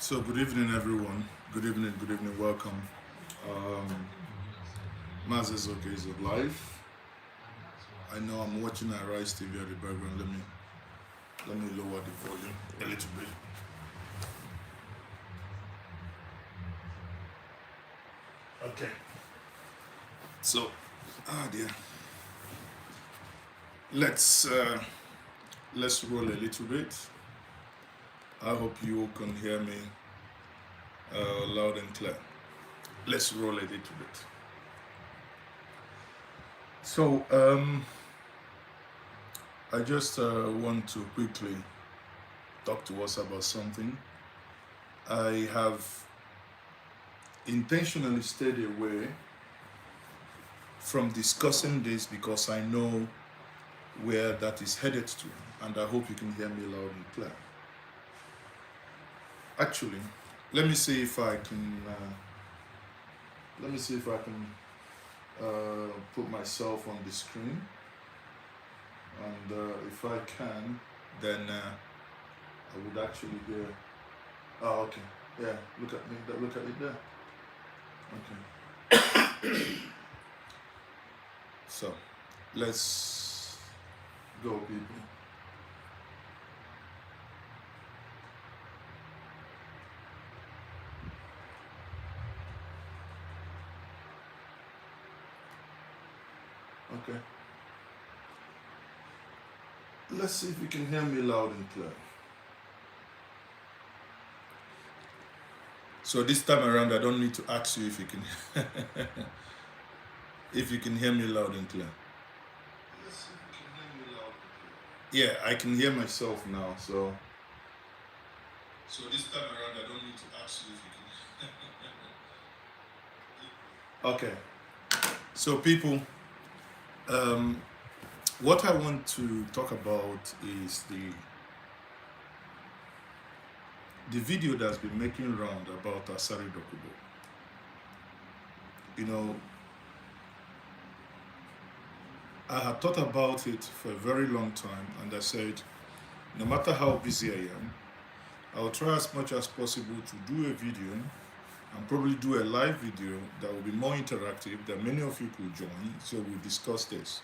So good evening, everyone. Good evening, welcome. Um, Mazezoke is live. I know I'm watching Arise TV at the background. Let me lower the volume a little bit. Okay. So, dear. Let's let's roll a little bit. I hope you can hear me loud and clear. Let's roll a little bit. So, I just want to quickly talk to us about something. I have intentionally stayed away from discussing this because I know where that is headed to, and I hope you can hear me loud and clear. Actually, let me see if I can. Put myself on the screen, and if I can, then I would actually hear. Oh, okay. Yeah, look at me. Look at it there. Okay. So, let's go, people. Okay. Let's see if you can hear me loud and clear. So this time around, I don't need to ask you if you can if you can hear me loud and clear. Let's see if you can hear me loud and clear. Yeah, I can hear myself now. So this time around, I don't need to ask you if you can. Okay. So people, what I want to talk about is the video that's been making round about Asari Dokubo. You know, I had thought about it for a very long time, and I said, no matter how busy I am, I'll try as much as possible to do a video and probably do a live video that will be more interactive, that many of you could join, so we'll discuss this.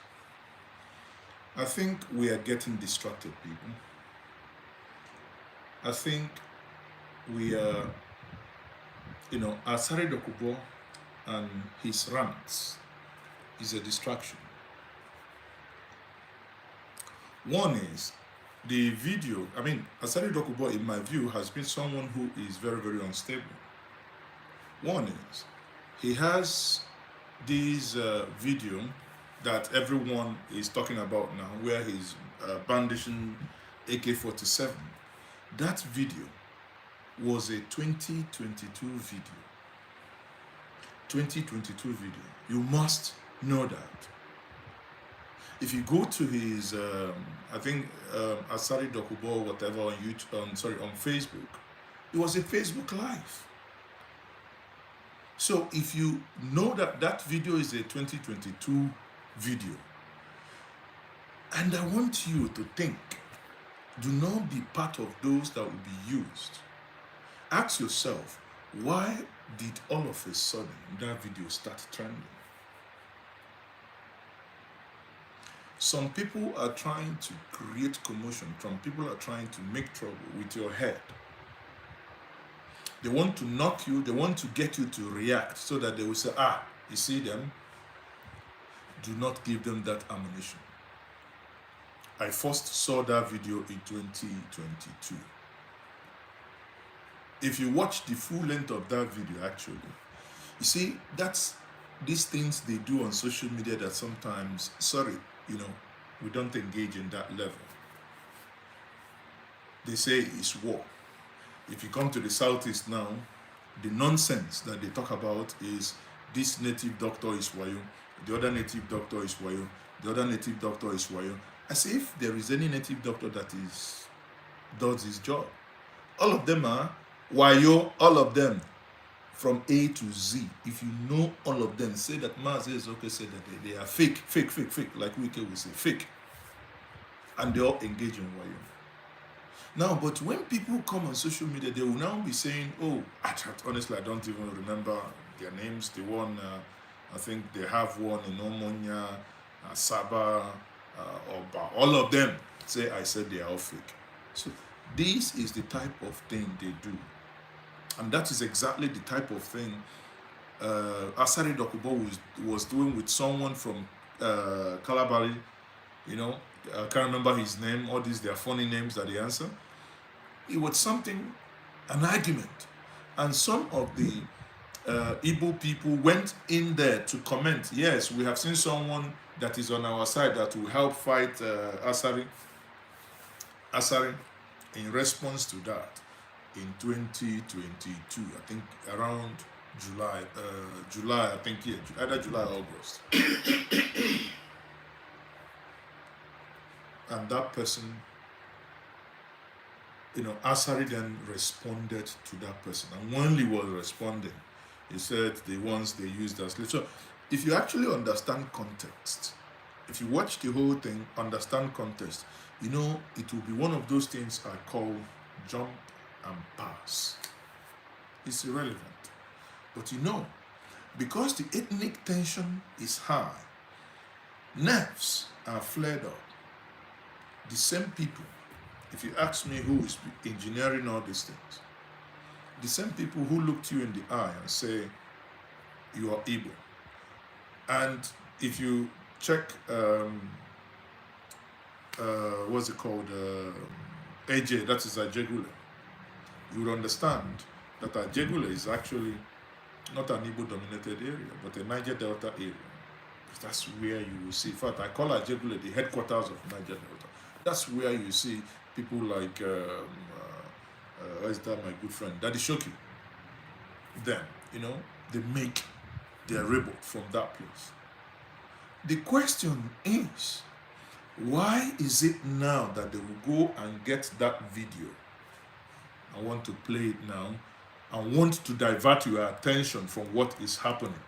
I think we are getting distracted, people. I think we are, Asari Dokubo and his rants is a distraction. One is the video, Asari Dokubo, in my view, has been someone who is very, very unstable. One is he has this video that everyone is talking about now, where he's brandishing AK-47. That video was a 2022 video. 2022 video. You must know that. If you go to his, Asari Dokubo, whatever, on YouTube, on Facebook, it was a Facebook Live. So if you know that that video is a 2022 video, and I want you to think, do not be part of those that will be used. Ask yourself, why did all of a sudden that video start trending? Some people are trying to create commotion. Some people are trying to make trouble with your head. They want to knock you, they want to get you to react so that they will say, you see them? Do not give them that ammunition. I first saw that video in 2022. If you watch the full length of that video, actually, you see, that's these things they do on social media that sometimes, we don't engage in that level. They say it's war. If you come to the Southeast now, the nonsense that they talk about is this native doctor is wayo, the other native doctor is wayo, the other native doctor is wayo. As if there is any native doctor that does his job. All of them are wayo, all of them from A to Z. If you know all of them, say that Mazezoke said that they are fake, like Wike will say, fake. And they all engage in wayo. Now, but when people come on social media, they will now be saying, oh, honestly, I don't even remember their names. The one, I think they have one in Omonia, Saba, Oba, all of them say I said they are all fake. So this is the type of thing they do. And that is exactly the type of thing Asari Dokubo was doing with someone from Calabari, you know, I can't remember his name, all these, their funny names that they answer. It was something, an argument. And some of the Igbo people went in there to comment, yes, we have seen someone that is on our side that will help fight Asari. In response to that, in 2022, I think around July, I think, yeah, either July or August. And that person, you know, Asari then responded to that person. And when he was responding, he said the ones they used as slaves. So if you actually understand context, if you watch the whole thing, understand context, you know, it will be one of those things I call jump and pass. It's irrelevant. But you know, because the ethnic tension is high, nerves are flared up. The same people, if you ask me who is engineering all these things, the same people who look to you in the eye and say, you are Igbo. And if you check, what's it called, AJ, that is Ajegule, you will understand that Ajegule is actually not an Igbo-dominated area, but a Niger Delta area. That's where you will see. In fact, I call Ajegule the headquarters of Niger Delta. That's where you see people like, where's that, my good friend, Daddy Shoki. Then, you know, they make their rebel from that place. The question is, why is it now that they will go and get that video? I want to play it now. I want to divert your attention from what is happening.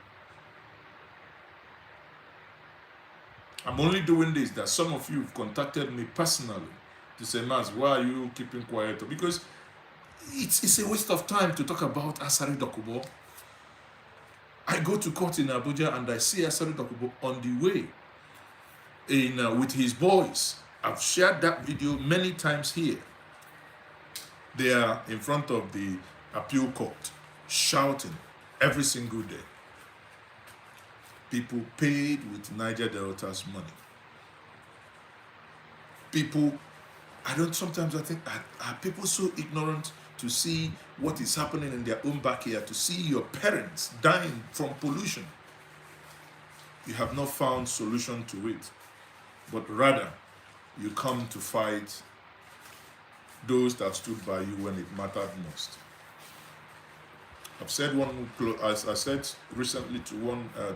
I'm only doing this that some of you have contacted me personally to say, Maz, why are you keeping quiet? Because it's a waste of time to talk about Asari Dokubo. I go to court in Abuja and I see Asari Dokubo on the way with his boys. I've shared that video many times here. They are in front of the appeal court, shouting every single day. People paid with Niger Delta's money. People, sometimes I think, are people so ignorant to see what is happening in their own backyard, to see your parents dying from pollution? You have not found solution to it, but rather you come to fight those that stood by you when it mattered most. I've said as I said recently to one a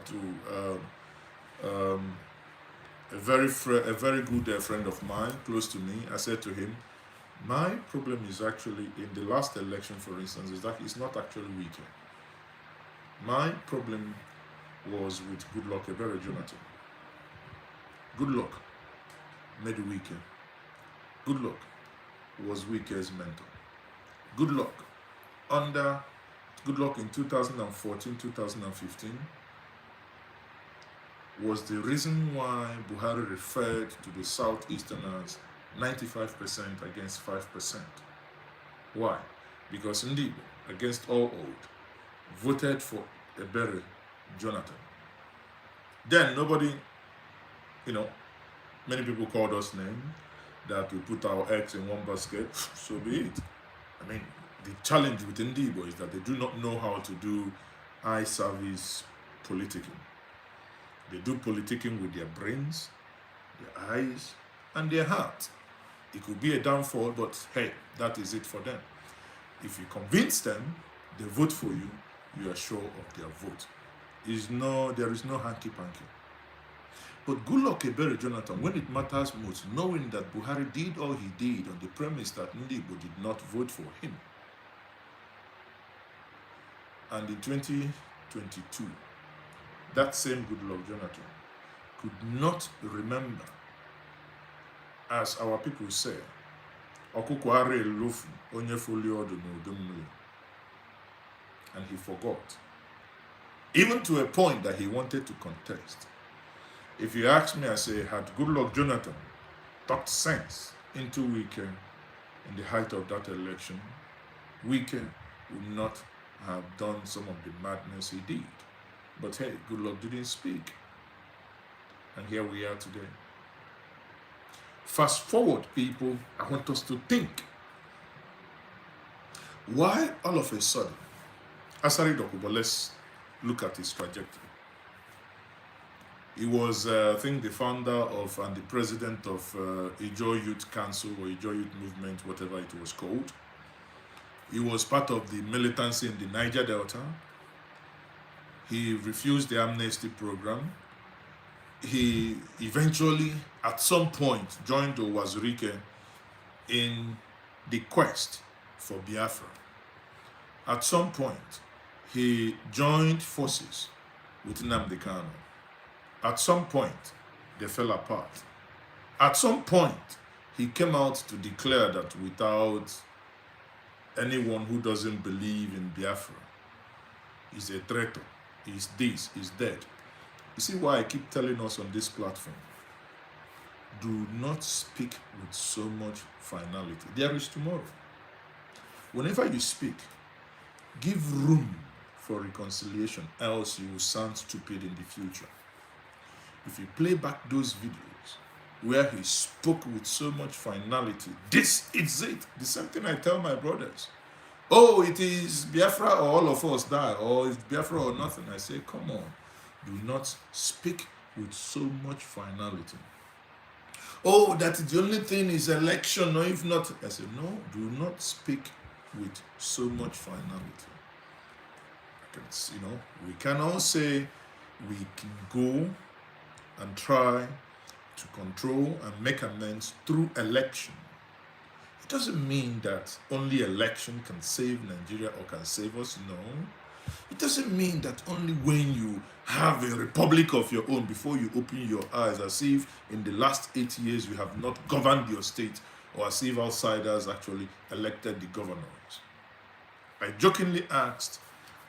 very good friend of mine close to me. I said to him, my problem is actually in the last election, for instance, is that it's not actually weekend. My problem was with Goodluck Ebere Jonathan. Goodluck made a weekend. Goodluck was Wike's mentor. Goodluck in 2014, 2015 was the reason why Buhari referred to the Southeasterners 95% against 5%. Why? Because Igbo, against all odds, voted for Ebere Jonathan. Then nobody, many people called us names, that we put our eggs in one basket, so be it. I mean, the challenge with Igbo is that they do not know how to do eye service politicking. They do politicking with their brains, their eyes, and their heart. It could be a downfall, but hey, that is it for them. If you convince them, they vote for you, you are sure of their vote. There is no hanky-panky. But Goodluck Ebere Jonathan, when it matters most, knowing that Buhari did all he did on the premise that Igbo did not vote for him, and in 2022, that same Goodluck Jonathan could not remember, as our people say, Ọkụkọ ara elofu onye foli ọdụ n'udu mmiri. And he forgot. Even to a point that he wanted to contest. If you ask me, I say, had Goodluck Jonathan talked sense into Wike in the height of that election, Wike would not have done some of the madness he did. But hey, Goodluck didn't speak. And here we are today. Fast forward, people, I want us to think. Why all of a sudden, Asari Dokubo, let's look at his trajectory. He was, I think, the founder of and the president of Ijaw Youth Council or Ijaw Youth Movement, whatever it was called. He was part of the militancy in the Niger Delta. He refused the amnesty program. He eventually, at some point, joined Owazurike in the quest for Biafra. At some point, he joined forces with Nnamdi Kanu. At some point, they fell apart. At some point, he came out to declare that without anyone who doesn't believe in Biafra is a traitor, is this, is that. You see why I keep telling us on this platform, do not speak with so much finality. There is tomorrow. Whenever you speak, give room for reconciliation, else you will sound stupid in the future. If you play back those videos where he spoke with so much finality, this is it. The same thing I tell my brothers. Oh, it is Biafra or all of us die, or it's Biafra or nothing. I say, come on, do not speak with so much finality. Oh, that the only thing is election, or if not, I say, no, do not speak with so much finality. We can all say we can go and try to control and make amends through election. It doesn't mean that only election can save Nigeria or can save us, no. It doesn't mean that only when you have a republic of your own before you open your eyes, as if in the last 8 years you have not governed your state, or as if outsiders actually elected the governors. I jokingly asked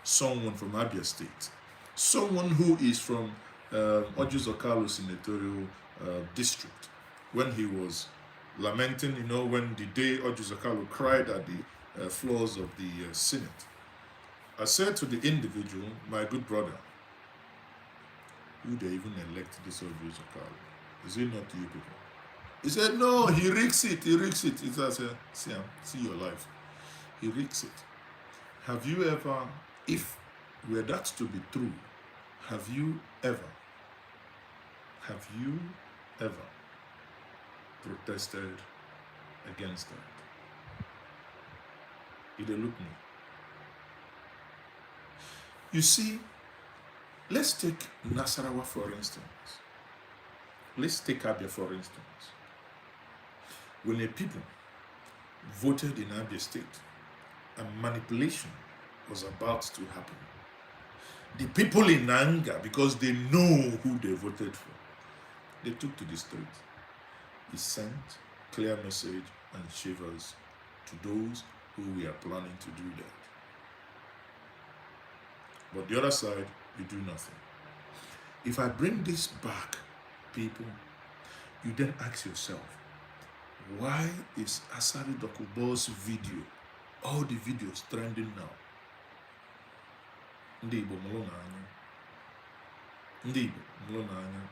someone from Abia State, someone who is from Ojuzokalu senatorial district, when he was lamenting, when the day Ojuzokalu cried at the floors of the Senate. I said to the individual, my good brother, who they even elect this Ojuzokalu? Is it not you people? He said, no, he rigs it. I said, see your life. He rigs it. Have you ever, if were that to be true, have you ever protested against that? He did look me. You see, let's take Nasarawa for instance. Let's take Abia for instance. When the people voted in Abia State, a manipulation was about to happen. The people in anger, because they know who they voted for, they took to the street. He sent clear message and shivers to those who were planning to do that. But the other side, you do nothing. If I bring this back, people, you then ask yourself, why is Asari Dokubo's video, all the videos trending now? Ndị Igbo mụrụ n'anya. Ndị Igbo mụrụ n'anya.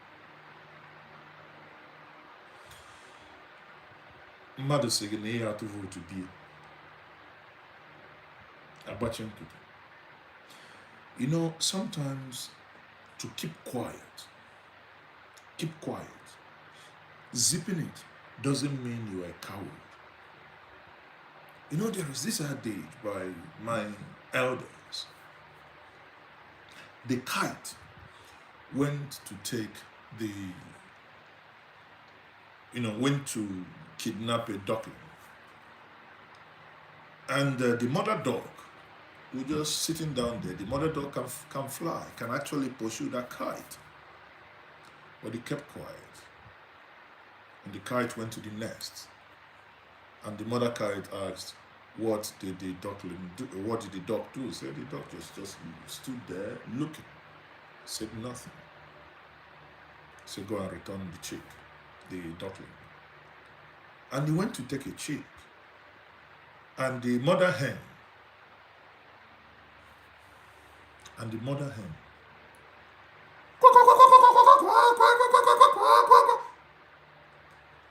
Mmadụ sị gị na ihe atụ votu bie. Agbachi nkịtị. Sometimes to keep quiet, zipping it doesn't mean you are a coward. There is this adage by my elders. The kite went to take went to kidnap a duckling. And the mother dog was just sitting down there. The mother dog can fly, can actually pursue that kite. But he kept quiet. And the kite went to the nest. And the mother kite asked, what did the duckling do? What did the duck do? He said the duck just stood there looking, said nothing. So go and return the chick, the duckling. And he went to take a chick. And the mother hen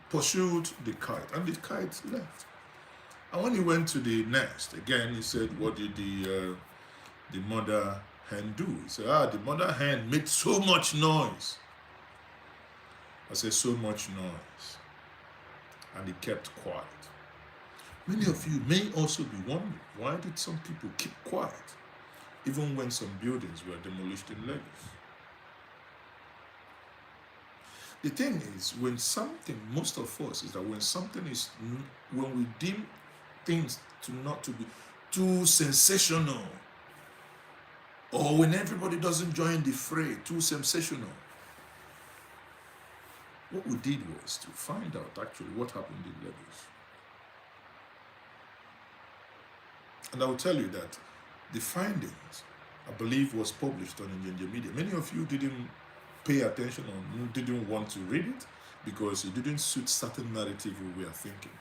pursued the kite, and the kite left. And when he went to the nest again, he said, what did the mother hen do? He said, the mother hen made so much noise. I said, so much noise. And he kept quiet. Many of you may also be wondering, why did some people keep quiet, even when some buildings were demolished in Lagos? The thing is, when something, most of us, is that when we deem things to not to be too sensational, or when everybody doesn't join the fray, too sensational, what we did was to find out actually what happened in Lagos. And I will tell you that the findings, I believe, was published on Indian media. Many of you didn't pay attention or didn't want to read it because it didn't suit certain narrative we are thinking.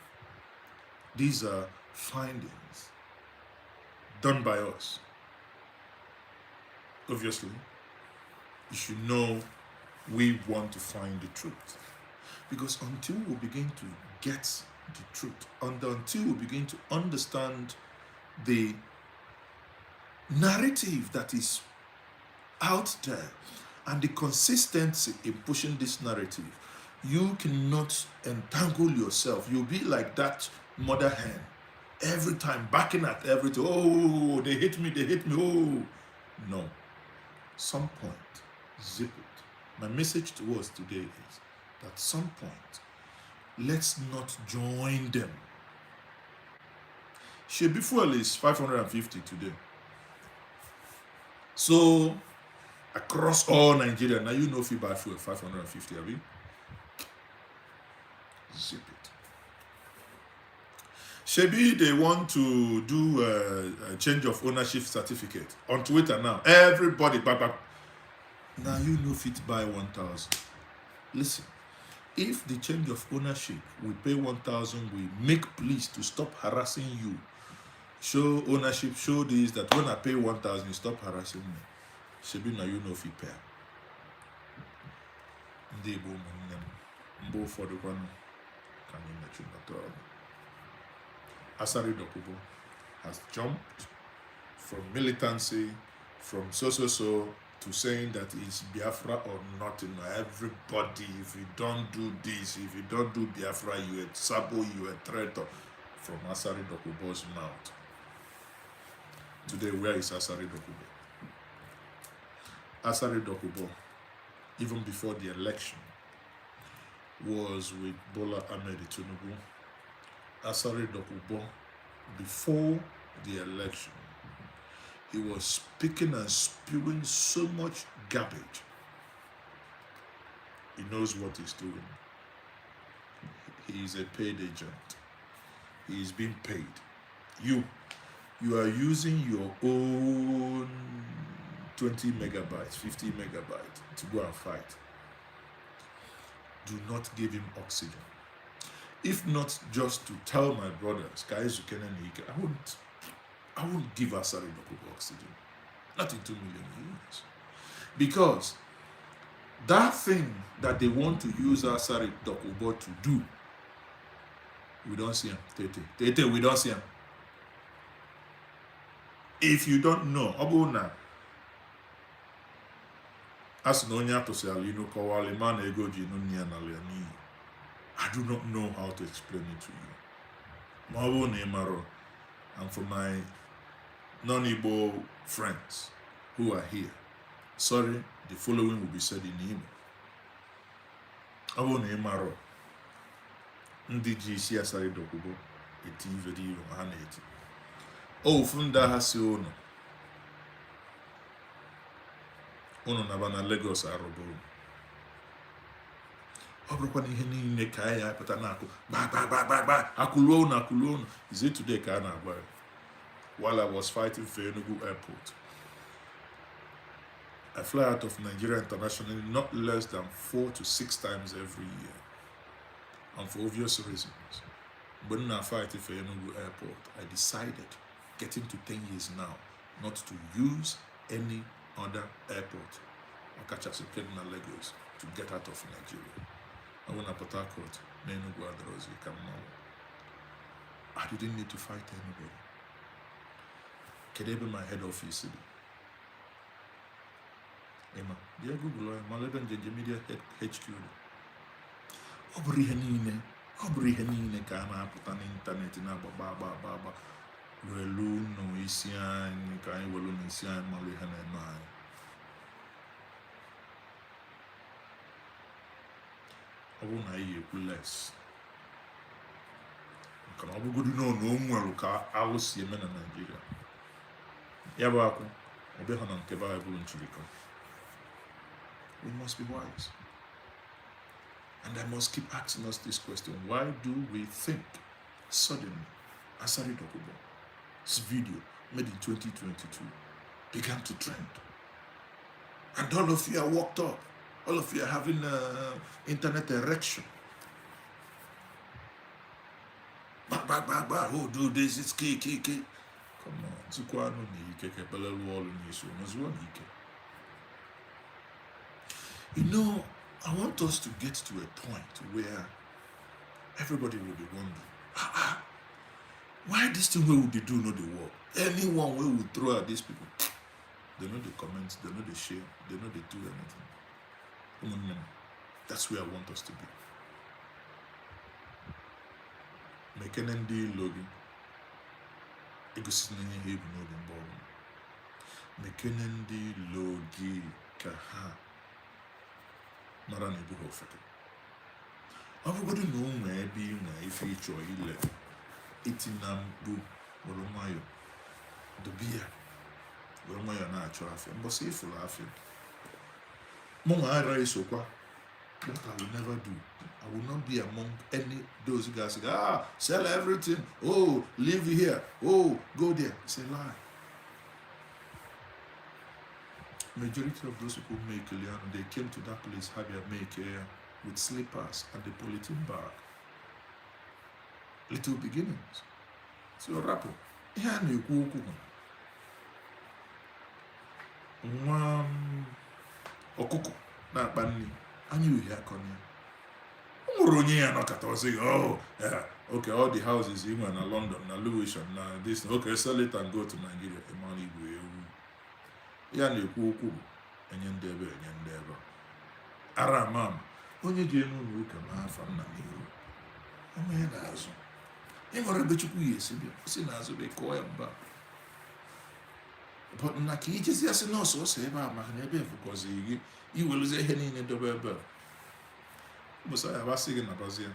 These are findings done by us. Obviously, you should know we want to find the truth. Because until we begin to get the truth, until we begin to understand the narrative that is out there and the consistency in pushing this narrative, you cannot entangle yourself. You'll be like that mother hen, every time backing at everything. Oh, they hit me, oh. No. Some point, zip it. My message to us today is that at some point, let's not join them. Shebi fuel is 550 today. So, across all Nigeria, now you know if you buy fuel 550, have you? Zip it. Shebi, they want to do a change of ownership certificate on Twitter now. Everybody, back. Now you know if it buy 1,000. Listen, if the change of ownership we pay 1,000, we make police to stop harassing you. Show ownership, show this, that when I pay 1,000, you stop harassing me. Shebi, now you know if you pay. Mbo for the one can you mention that Asari Dokubo has jumped from militancy, from so to saying that it's Biafra or nothing. Everybody, if you don't do this, if you don't do Biafra, you a sabo, you a traitor. From Asari Dokubo's mouth. Today, where is Asari Dokubo? Asari Dokubo, even before the election, was with Bola Ahmed Tinubu. Asari Dokubo, before the election, he was speaking and spewing so much garbage. He knows what he's doing. He is a paid agent. He is being paid. You are using your own 20 megabytes, 50 megabytes to go and fight. Do not give him oxygen. If not just to tell my brothers, guys, I won't give Asari Dokubo oxygen. Not in 2 million years. Because that thing that they want to use Asari Dokubo to do, we don't see him. Tete, we don't see him. If you don't know, Abuna, as Nonya to say, you know, Kawaliman Egoji Nunyan, I do not know how to explain it to you. Mawo Nemaro, and for my non-Igbo friends who are here, sorry, the following will be said in Igbo. Mawo Nemaro, ndị ji isi Asari Dokubo eti ivedi ha na-eti. Ofu nda ha si unu naba na Lagos arụbụrụ. ọbụrụkwa na ihe niile ka ya pụta na-akụ gba akụluo unu. Is it today ka a na-agba ya? While I was fighting for Enugu Airport, I fly out of Nigeria internationally not less than 4 to 6 times every year, and for obvious reasons. When I fight for Enugu Airport, I decided, getting to 10 years now, not to use any other airport, Okachasi na Lagos, to get out of Nigeria. I went to Port Harcourt, Enugu Adrozi, I didn't need to fight anybody. Kedebe my head office. Emma, dear Google, my 11 media HQ. Obri henine ka na-apụta n'ịntanetị na-agba welu nụ isi anyị ka anyị welu n'isi anyị malụ ihe na-eme anyị. Ọ bụrụ na anyị ekwu les maka na ọ bụgodị na o nwere ka alụ si eme na Naịjirịa, ya bụ akwụ ọ bịa na nke Baịbụl nchirikọ. We must be wise. And I must keep asking us this question. Why do we think suddenly Asari Dokubo's video made in 2022 began to trend? And all of you are worked up. All of you are having internet erection. Oh, do this, it's key. Come on. Zukwano ni ike kebele wall ni so mazwa ni ike. You know, I want us to get to a point where everybody will be wondering, why this thing we will be doing not the work? Anyone we will throw at these people, they know the comments, they know the share, they know they do anything. That's where I want us to be. Mekenendi logi, egosinenye hebu no the ball. Mekenendi logi kaha. Mara na ebu ofeke. Everybody know me be na ife icho ile. Itinam bu wolomayo. Dobia. Wolomayo na acho afi. Mbosi ifula afi. Mama ara isokwa. What I will never do. I will not be among any those guys say, sell everything. Oh, live here. Oh, go there. It's a lie. Majority of those people make Eliano, they came to that place, had their make with slippers and the polythene bag. Little beginnings. So rapper. Yeah, no kuku. Okuko na bani. Anyi here konya. Umuronye ya no kata say, oh, yeah, okay, all the houses in London, na Lewisham, na this, okay, sell it and go to Nigeria. Ala-Igbo. Ya na-ekwu okwu enye ndị ebe ara mama onye ji enu ụlọ ụka ma afa nna n'iru onye na-azụ ịnwere ebe Chukwu ya esi bịa si na-azụ bụ kụọ ya mba but na ka ijezi ya si nọọsụ ose ebe a maka na ebe fụkọzi gị iweluzie ihe niile dobe ebe mbụsa ya basị gị na bazie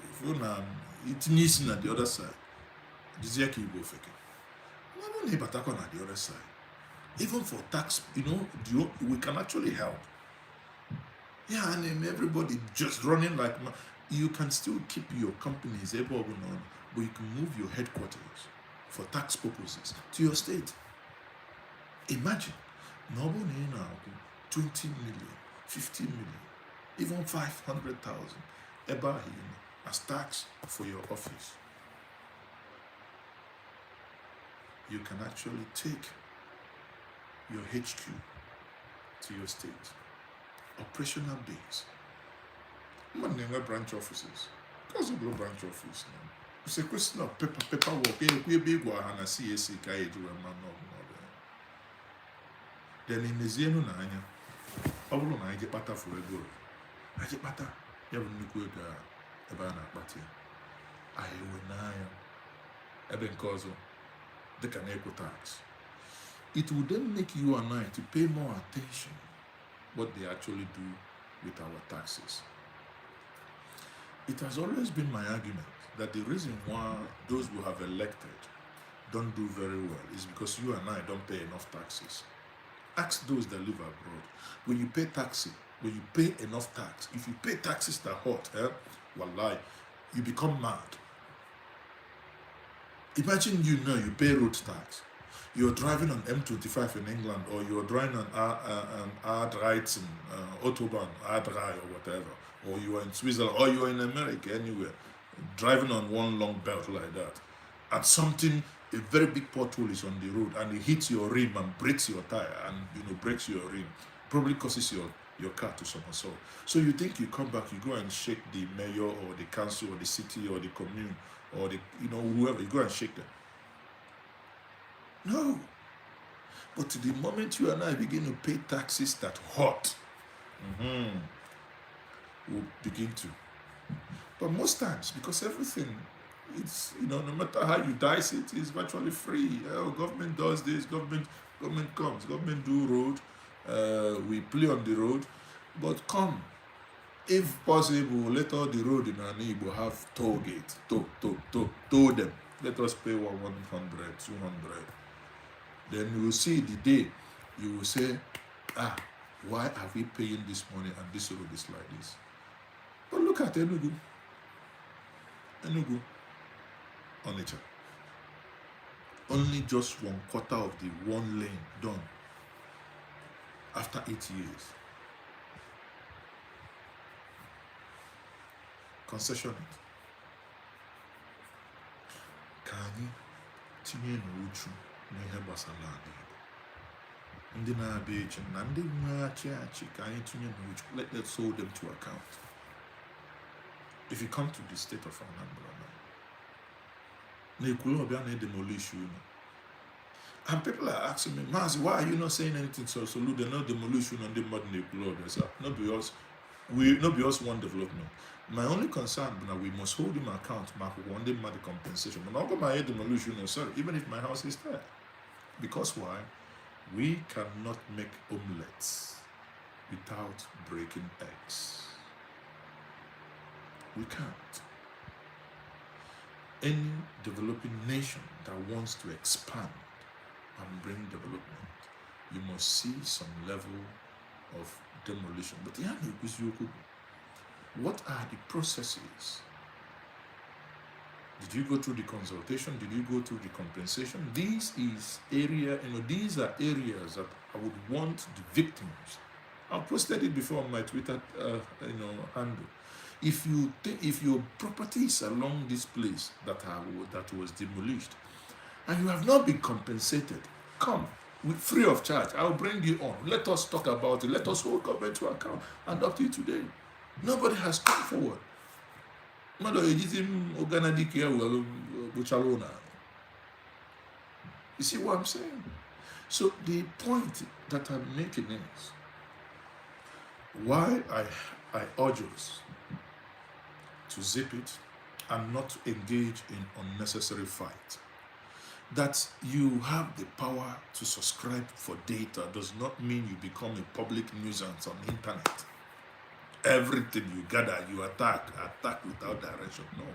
ifu na itinye isi na the other side jizie ka Igbo ofeke na ịbatakwa na the other side. Even for tax, we can actually help. Yeah, and everybody just running like, you can still keep your companies able on, but you can move your headquarters for tax purposes to your state. Imagine, no one now 20 million, 50 million, even 500,000 as tax for your office. You can actually take your HQ to your state. Operational base. Man, never branch offices. Because of branch office now. It's a question of paperwork. We big one and a CSC guy do a man no. Then in the Zeno Nanya, I will not get better for a goal. I get better. You have no good about Batia. I will now. Eben Kozo. They can equal tax. It will then make you and I to pay more attention what they actually do with our taxes. It has always been my argument that the reason why those who have elected don't do very well is because you and I don't pay enough taxes. Ask those that live abroad. When you pay taxi, when you pay enough tax, if you pay taxes that hot, wallahi, you become mad. Imagine you pay road tax. You're driving on M25 in England, or you're driving on A3 Autobahn, A3 or whatever, or you are in Switzerland, or you are in America, anywhere, driving on one long belt like that, and a very big pothole is on the road, and it hits your rim and breaks your tire, and breaks your rim, probably causes your car to somersault. So you think you come back, you go and shake the mayor or the council or the city or the commune or the whoever, you go and shake them. No. But the moment you and I begin to pay taxes that hot, we'll begin to. But most times, because everything, it's, no matter how you dice it, it's virtually free. Government does this, government comes, government do road, we play on the road, but come, if possible, let all the road in Ala-Igbo have toll gate, tow them. Let us pay 100, 200. Then you will see the day you will say, why are we paying this money and this road is like this? But look at Enugu, Onitsha. Only just 1/4 of the one lane done after 8 years. Concession it. Ka anyị tinye n'uchu n'ihe gbasara ala Igbo. Ndị na-abịa echi na ndị nwe achị ka anyị tinye n'uchu. Let's hold them to account. If you come to the state of Anambra now, na Demolition, and people are asking me, Mazi, why are you not saying anything so there's no demolition on the modern Nekulobia? Not because one development. My only concern is that we must hold him account for one day the compensation. But not go my demolition, even if my house is there. Because why? We cannot make omelets without breaking eggs. We can't. Any developing nation that wants to expand and bring development, you must see some level of demolition. But what are the processes? Did you go through the consultation? Did you go through the compensation? These are areas that I would want the victims. I've posted it before on my Twitter handle. If your property is along this place that was demolished, and you have not been compensated, come with free of charge. I'll bring you on. Let us talk about it. Let us hold government to account and up to you today. Nobody has come forward. You see what I'm saying? So the point that I'm making is why I urge us to zip it and not to engage in unnecessary fight. That you have the power to subscribe for data does not mean you become a public nuisance on the internet. Everything you gather, you attack without direction. No.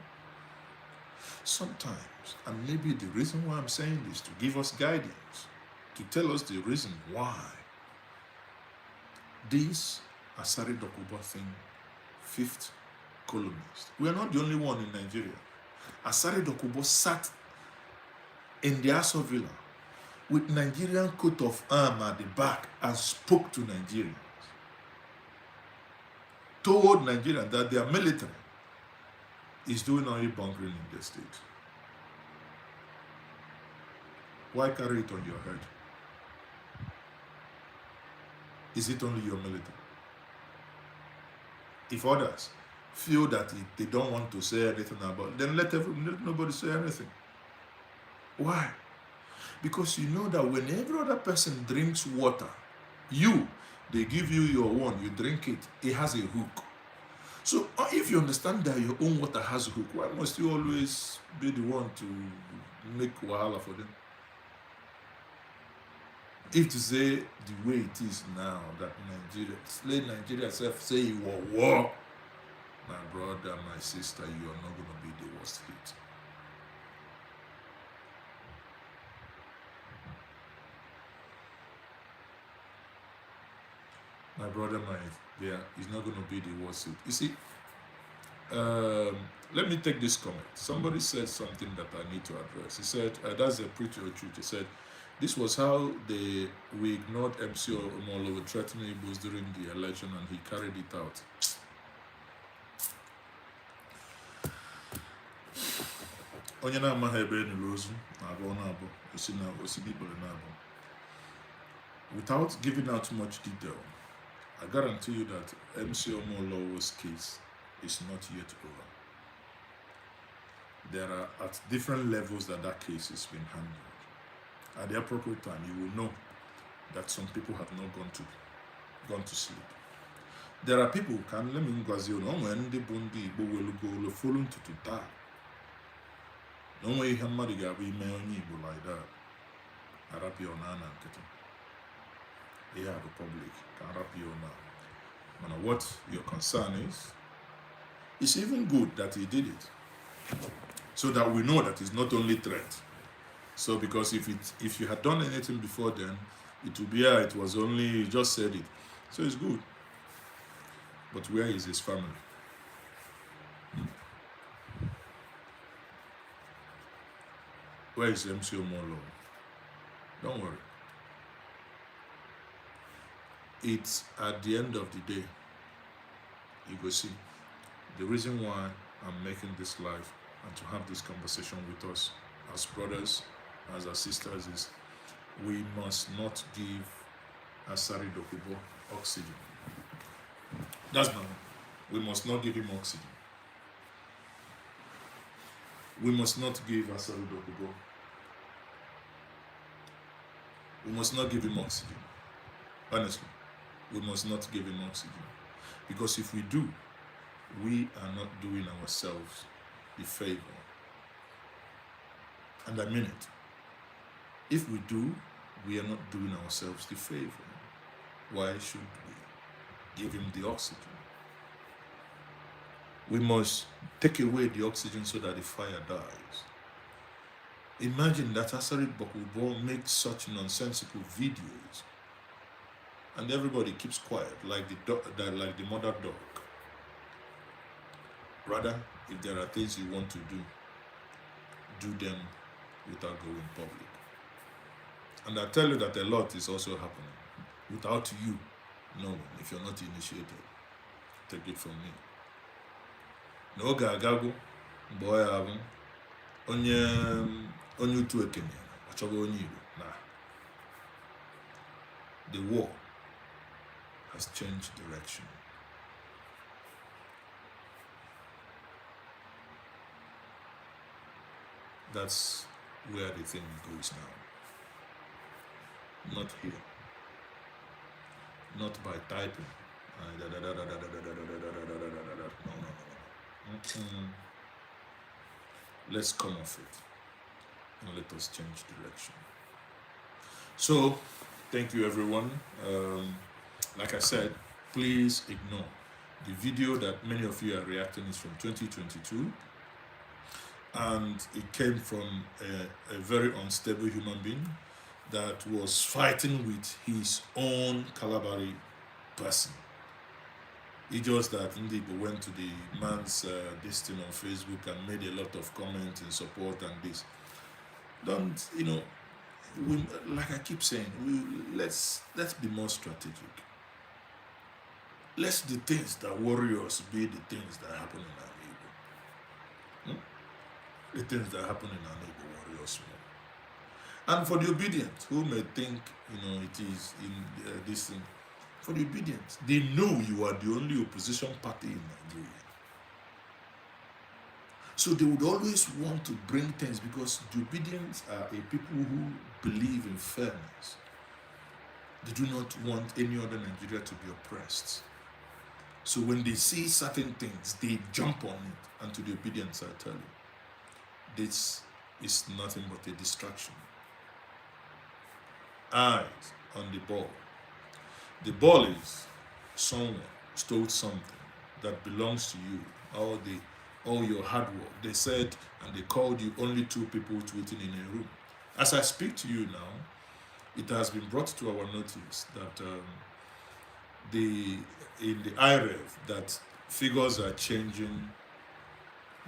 Sometimes, and maybe the reason why I'm saying this, to give us guidance, to tell us the reason why this Asari Dokubo thing, 5th columnist. We are not the only one in Nigeria. Asari Dokubo sat in the Aso Villa with Nigerian coat of arms at the back and spoke to Nigerians. Told Nigerians that their military is doing only bunkering in the state. Why carry it on your head? Is it only your military? If others feel that they don't want to say anything about it, then let nobody say anything. Why? Because you know that when every other person drinks water, they give you your own, you drink it, it has a hook. So if you understand that your own water has a hook, why must you always be the one to make wahala for them? If to say the way it is now, that Nigeria self say you are war, my brother, my sister, you are not going to be the worst hit. my brother might, yeah, it's not going to be the worst suit. You see, let me take this comment. Somebody said something that I need to address. He said, that's a pretty truth. He said, this was how we ignored MC Omolo threatening Igbos during the election and he carried it out. Onye na-amaghị ebe enuru ozu na-abụ na-abụ osi na osibibere na-abụ. Without giving out much detail, I guarantee you that MC Omolo's case is not yet over. There are at different levels that case is being handled. At the appropriate time, you will know that some people have not gone to sleep. There are people who can let me when the Bundi Igbo will go follow to die. No way somebody got be Igbo like that. Arapi on Nana yeah, the public can Arapi on now. No matter what your concern is, it's even good that he did it. So that we know that it's not only threat. So because if you had done anything before then, it would be it was only you just said it. So it's good. But where is his family? Where is MC Omolo? Don't worry. It's at the end of the day, you go see, the reason why I'm making this live and to have this conversation with us as brothers, as our sisters, is we must not give Asari Dokubo oxygen. That's my own. We must not give him oxygen. We must not give Asari Dokubo. We must not give him oxygen. Honestly, we must not give him oxygen. Because if we do, we are not doing ourselves the favor. And I mean it. If we do, we are not doing ourselves the favor. Why should we give him the oxygen? We must take away the oxygen so that the fire dies. Imagine that Asari Dokubo makes such nonsensical videos and everybody keeps quiet like the mother dog. Rather, if there are things you want to do them without going public. And I tell you that a lot is also happening. Without you knowing, if you're not initiated, take it from me. No gagago, boy, onye utu ekene, achobo onye Igbo. Nah. The war has changed direction. That's where the thing goes now. Not here. Not by typing. No. Let's come off it and let us change direction. So, thank you everyone. Like I said, please ignore. The video that many of you are reacting is from 2022. And it came from a very unstable human being that was fighting with his own Kalabari person. It just that Ndibo went to the man's this thing on Facebook and made a lot of comments in support and this. Don't, like I keep saying, let's be more strategic. Let the things that worry us be the things that happen in our neighbor. The things that happen in our neighbor worry us more. And for the obedient, who may think, it is in this thing, for the obedient, they know you are the only opposition party in Nigeria. So they would always want to bring things because the obedients are a people who believe in fairness. They do not want any other Nigeria to be oppressed. So when they see certain things, they jump on it. And to the obedience, I tell you, this is nothing but a distraction. Eyes on the ball. The ball is someone stole something that belongs to you, all your hard work. They said, and they called you only 2 people tweeting in a room. As I speak to you now, it has been brought to our notice that in the IREV that figures are changing,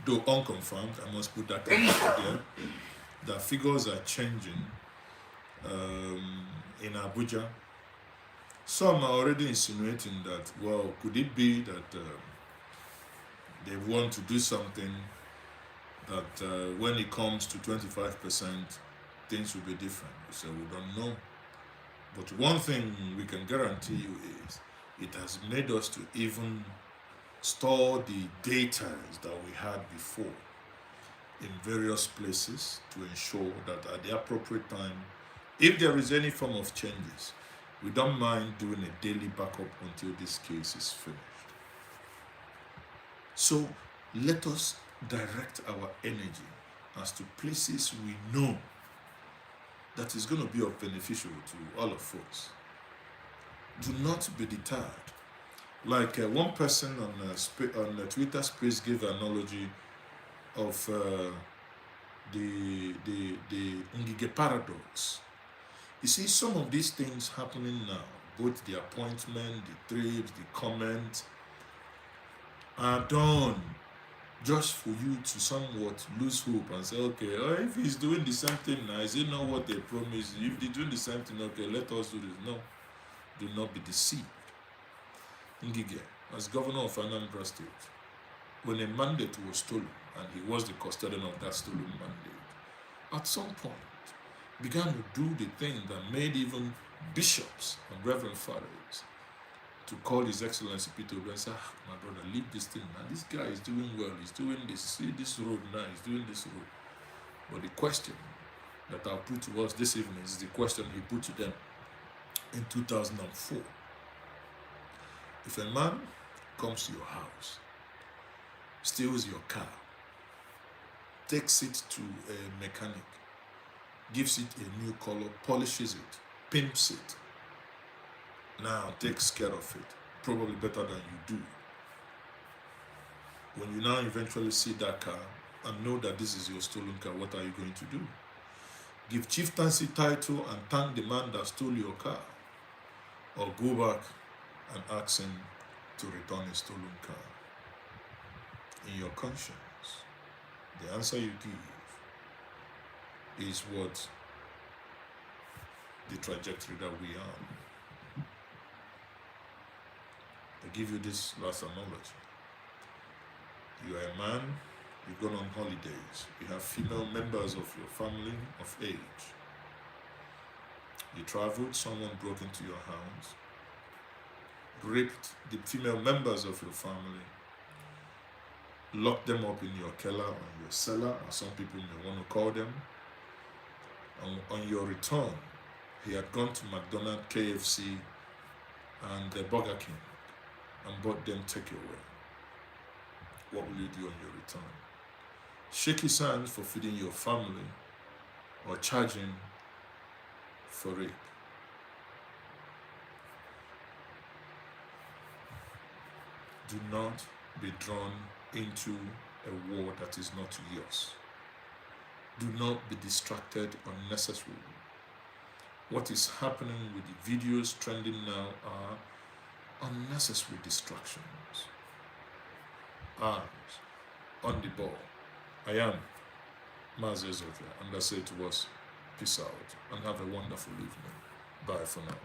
though unconfirmed. I must put that there. That figures are changing in Abuja. Some are already insinuating that, well, could it be that they want to do something that when it comes to 25%, things will be different. So we don't know. But one thing we can guarantee you is it has made us to even store the data that we had before in various places to ensure that at the appropriate time, if there is any form of changes, we don't mind doing a daily backup until this case is finished. So let us direct our energy as to places we know that is going to be of beneficial to all of us. Do not be deterred. Like one person on Twitter space gave an analogy of the Ngige paradox. You see, some of these things happening now, both the appointment, the trips, the comments, are done just for you to somewhat lose hope and say, okay, if he's doing the same thing now, is it not what they promised? If they're doing the same thing, okay, let us do this. No, do not be deceived. Ngige, as governor of Anambra State, when a mandate was stolen, and he was the custodian of that stolen mandate, at some point, began to do the thing that made even bishops and reverend fathers to call His Excellency Peter Obi and say, my brother, leave this thing now. This guy is doing well. He's doing this. See this road now. He's doing this road. But the question that I'll put to us this evening is the question he put to them in 2004. If a man comes to your house, steals your car, takes it to a mechanic, gives it a new color, polishes it, pimps it, now takes care of it, probably better than you do. When you now eventually see that car and know that this is your stolen car, what are you going to do? Give chieftaincy title and thank the man that stole your car, or go back and ask him to return a stolen car? In your conscience, the answer you give is what the trajectory that we are on. I give you this last analogy. You are a man, you've gone on holidays, you have female members of your family of age. You traveled, someone broke into your house, raped the female members of your family, locked them up in your keller or your cellar, as some people may want to call them. And on your return, he had gone to McDonald's, KFC, and Burger King and bought them takeaway. What will you do on your return? Shake his hand for feeding your family or charge him for rape? Do not be drawn into a war that is not yours. Do not be distracted unnecessarily. What is happening with the videos trending now are unnecessary distractions. Arms on the ball. I am Mazi Ezofia, and I say to us, peace out and have a wonderful evening. Bye for now.